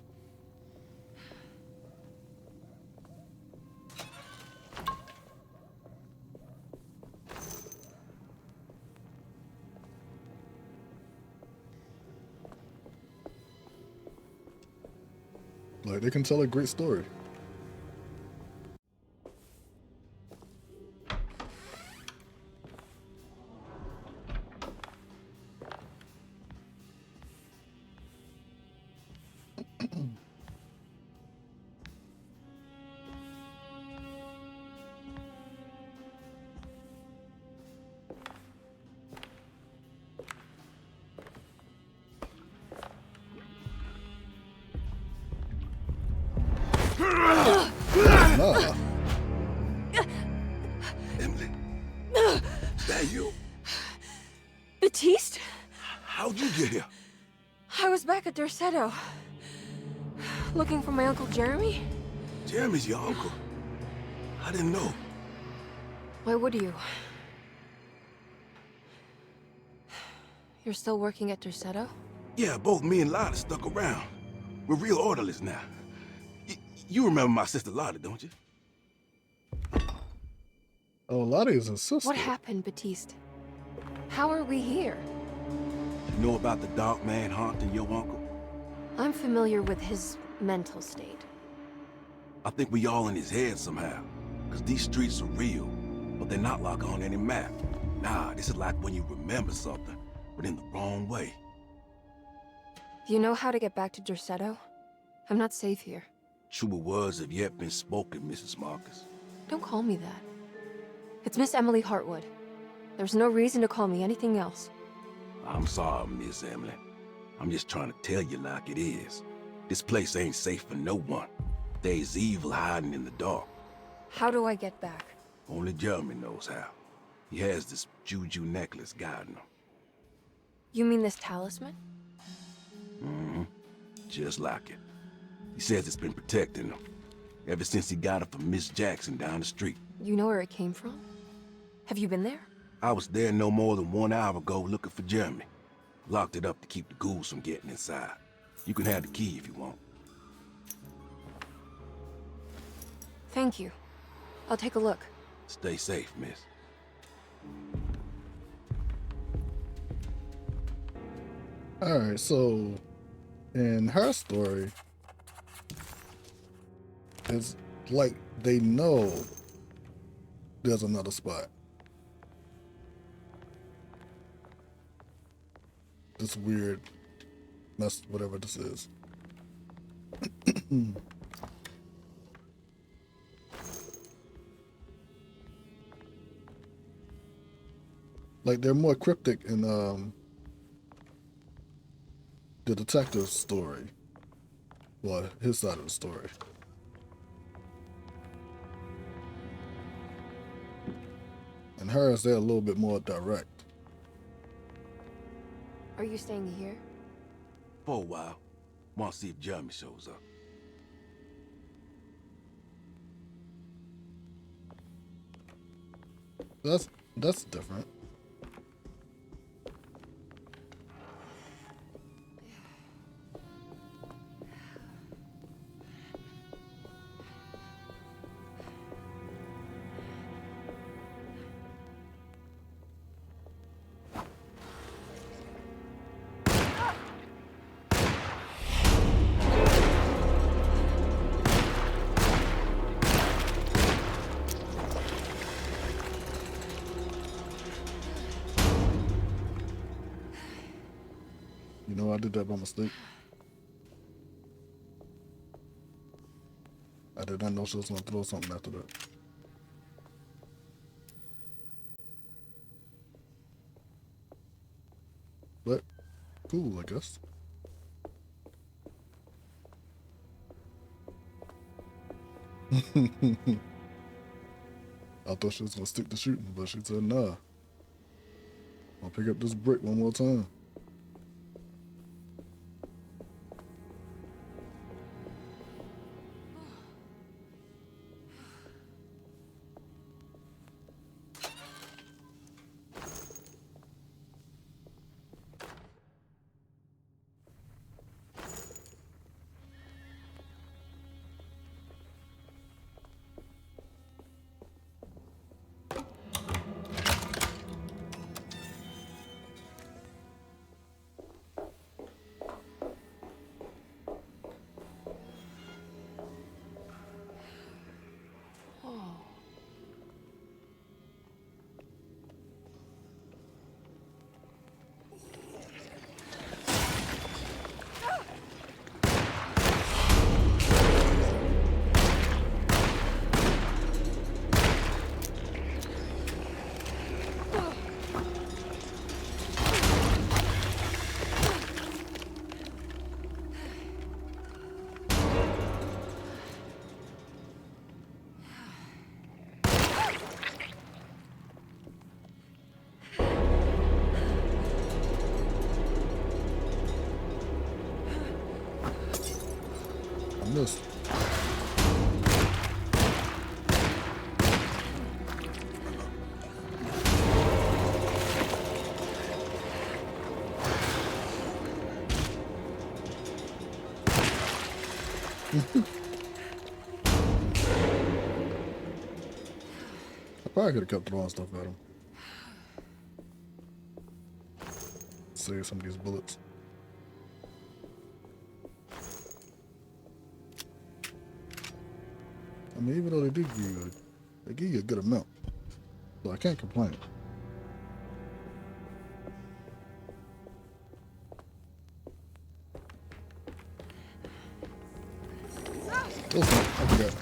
Like they can tell a great story. nah. Emily, is that you? Baptiste? How'd you get here? I was back at Derceto. Looking for my Uncle Jeremy? Jeremy's your uncle. I didn't know. Why would you? You're still working at Derceto? Yeah, both me and Lottie stuck around. We're real orderlies now. You remember my sister Lottie, don't you? Oh, Lottie is his sister. What happened, Baptiste? How are we here? You know about the dark man haunting your uncle? I'm familiar with his mental state. I think we all in his head somehow. Because these streets are real, but they're not like on any map. Nah, this is like when you remember something, but in the wrong way. Do you know how to get back to Derceto? I'm not safe here. Truer words have yet been spoken, Mrs. Marcus. Don't call me that. It's Miss Emily Hartwood. There's no reason to call me anything else. I'm sorry, Miss Emily. I'm just trying to tell you like it is. This place ain't safe for no one. There's evil hiding in the dark. How do I get back? Only Jeremy knows how. He has this juju necklace guiding him. You mean this talisman? Mm-hmm. Just like it. He says it's been protecting him ever since he got it from Miss Jackson down the street. You know where it came from? Have you been there? I was there no more than 1 hour ago looking for Jeremy. Locked it up to keep the ghouls from getting inside. You can have the key if you want. Thank you. I'll take a look. Stay safe, miss. Alright, so in her story, it's like they know there's another spot. This weird mess, whatever this is. Like they're more cryptic in the detective's story. Well, his side of the story. And hers, they're a little bit more direct. Are you staying here? For a while. Want to see if Jeremy shows up. That's different. You know, I did that by mistake. I did not know she was gonna throw something after that. But, cool, I guess. I thought she was gonna stick to shooting, but she said, nah. I'll pick up this brick one more time. this? I probably could have kept throwing stuff at him. Save some of these bullets. I mean, even though they give you a good amount, so I can't complain. Listen, I forgot.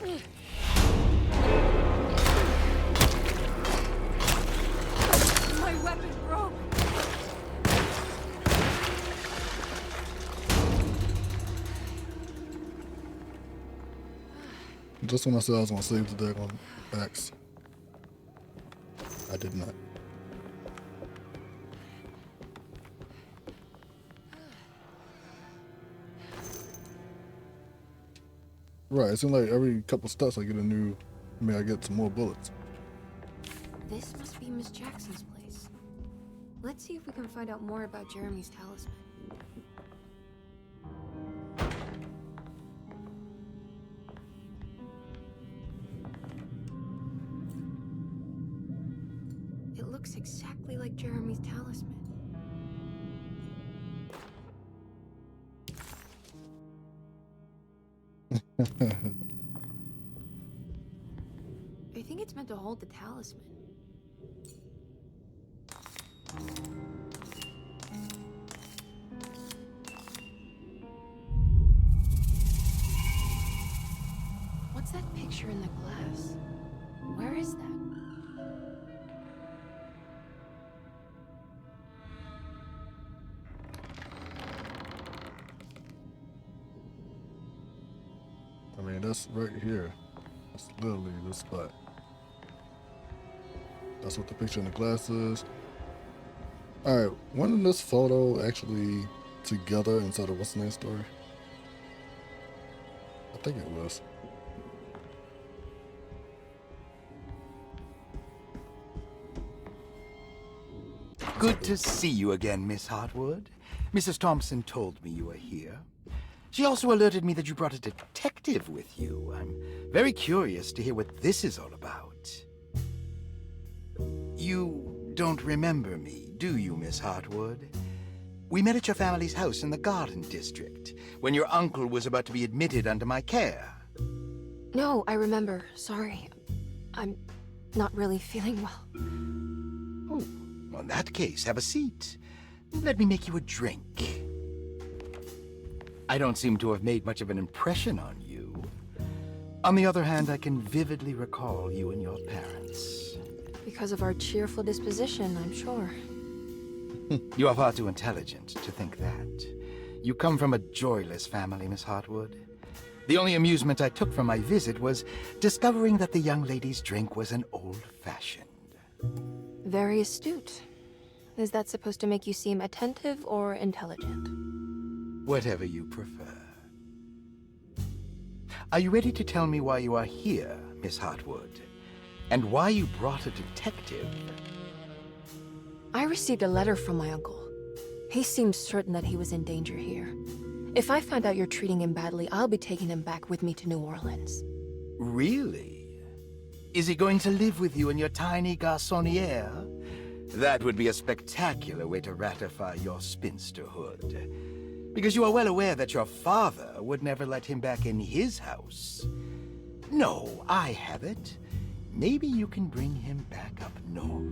My weapon broke. Just when I said I was gonna save the daggone axe, I did not. Right, it seems like every couple steps I get a new, I get some more bullets. This must be Miss Jackson's place. Let's see if we can find out more about Jeremy's talisman. It looks exactly like Jeremy's talisman. I think it's meant to hold the talisman. What's that picture in the glass? Where is that? I mean, that's right here. That's literally the spot. That's what the picture in the glass is. Alright, wasn't this photo actually together inside of what's the name story? I think it was. Good to see you again, Miss Hartwood. Mrs. Thompson told me you were here. She also alerted me that you brought a detective with you. I'm very curious to hear what this is all about. You don't remember me, do you, Miss Hartwood? We met at your family's house in the Garden District, when your uncle was about to be admitted under my care. No, I remember. Sorry. I'm not really feeling well. Oh, well, in that case, have a seat. Let me make you a drink. I don't seem to have made much of an impression on you. On the other hand, I can vividly recall you and your parents. Because of our cheerful disposition, I'm sure. You are far too intelligent to think that. You come from a joyless family, Miss Hartwood. The only amusement I took from my visit was discovering that the young lady's drink was an old-fashioned. Very astute. Is that supposed to make you seem attentive or intelligent? Whatever you prefer. Are you ready to tell me why you are here, Miss Hartwood? And why you brought a detective? I received a letter from my uncle. He seems certain that he was in danger here. If I find out you're treating him badly, I'll be taking him back with me to New Orleans. Really? Is he going to live with you in your tiny garçonniere? That would be a spectacular way to ratify your spinsterhood. Because you are well aware that your father would never let him back in his house. No, I have it. Maybe you can bring him back up north.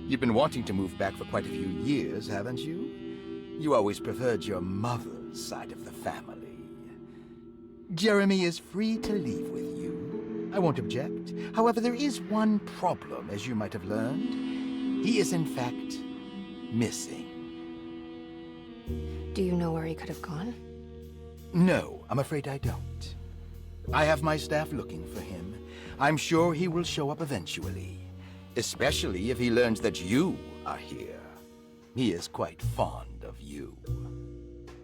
You've been wanting to move back for quite a few years, haven't you? You always preferred your mother's side of the family. Jeremy is free to leave with you. I won't object. However, there is one problem, as you might have learned. He is, in fact, missing. Do you know where he could have gone? No, I'm afraid I don't. I have my staff looking for him. I'm sure he will show up eventually. Especially if he learns that you are here. He is quite fond of you.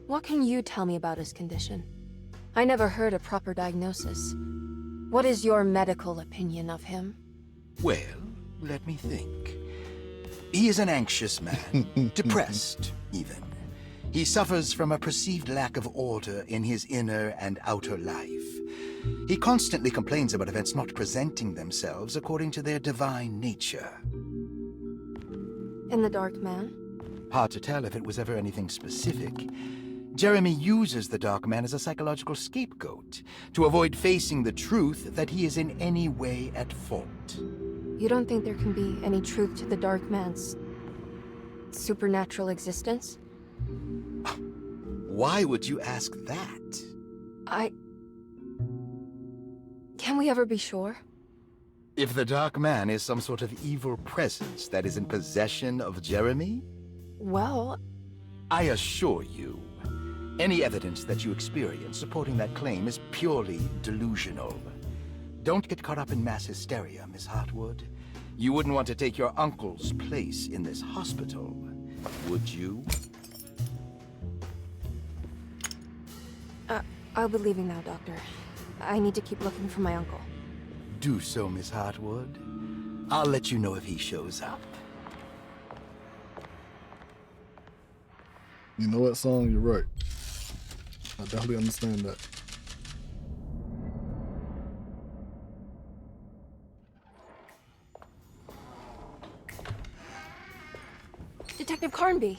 What can you tell me about his condition? I never heard a proper diagnosis. What is your medical opinion of him? Well, let me think. He is an anxious man, depressed, even. He suffers from a perceived lack of order in his inner and outer life. He constantly complains about events not presenting themselves according to their divine nature. And the Dark Man? Hard to tell if it was ever anything specific. Jeremy uses the Dark Man as a psychological scapegoat to avoid facing the truth that he is in any way at fault. You don't think there can be any truth to the Dark Man's supernatural existence? Why would you ask that? Can we ever be sure? If the Dark Man is some sort of evil presence that is in possession of Jeremy? Well, I assure you, any evidence that you experience supporting that claim is purely delusional. Don't get caught up in mass hysteria, Miss Hartwood. You wouldn't want to take your uncle's place in this hospital, would you? I'll be leaving now, Doctor. I need to keep looking for my uncle. Do so, Miss Hartwood. I'll let you know if he shows up. You know what, Song? You're right. I definitely understand that. Detective Carnby!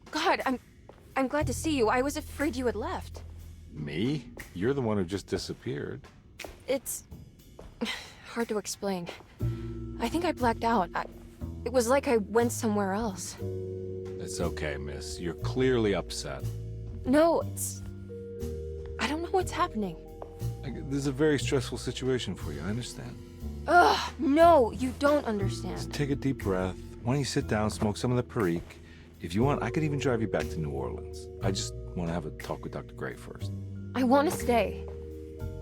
God, I'm glad to see you. I was afraid you had left. Me? You're the one who just disappeared. It's hard to explain. I think I blacked out. It was like I went somewhere else. It's okay, miss. You're clearly upset. No, I don't know what's happening. This is a very stressful situation for you, I understand. Ugh, no, you don't understand. Just take a deep breath. Why don't you sit down, smoke some of the Perique? If you want, I could even drive you back to New Orleans. I just want to have a talk with Dr. Gray first. I want to stay.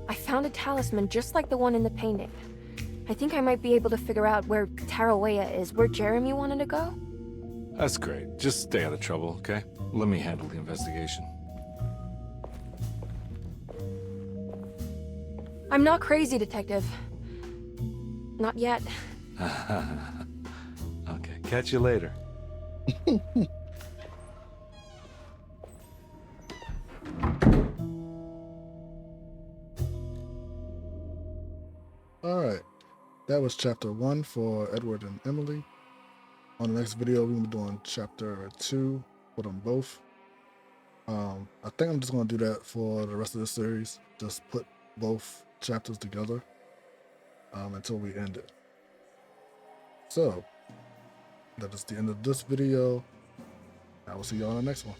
I found a talisman just like the one in the painting. I think I might be able to figure out where Tarawea is, where Jeremy wanted to go. That's great. Just stay out of trouble, okay? Let me handle the investigation. I'm not crazy, Detective. Not yet. Okay, catch you later. Alright, that was chapter 1 for Edward and Emily. On the next video, we're going to be doing chapter 2 for them both. I think I'm just going to do that for the rest of the series. Just put both chapters together until we end it. So, that is the end of this video. I will see y'all in the next one.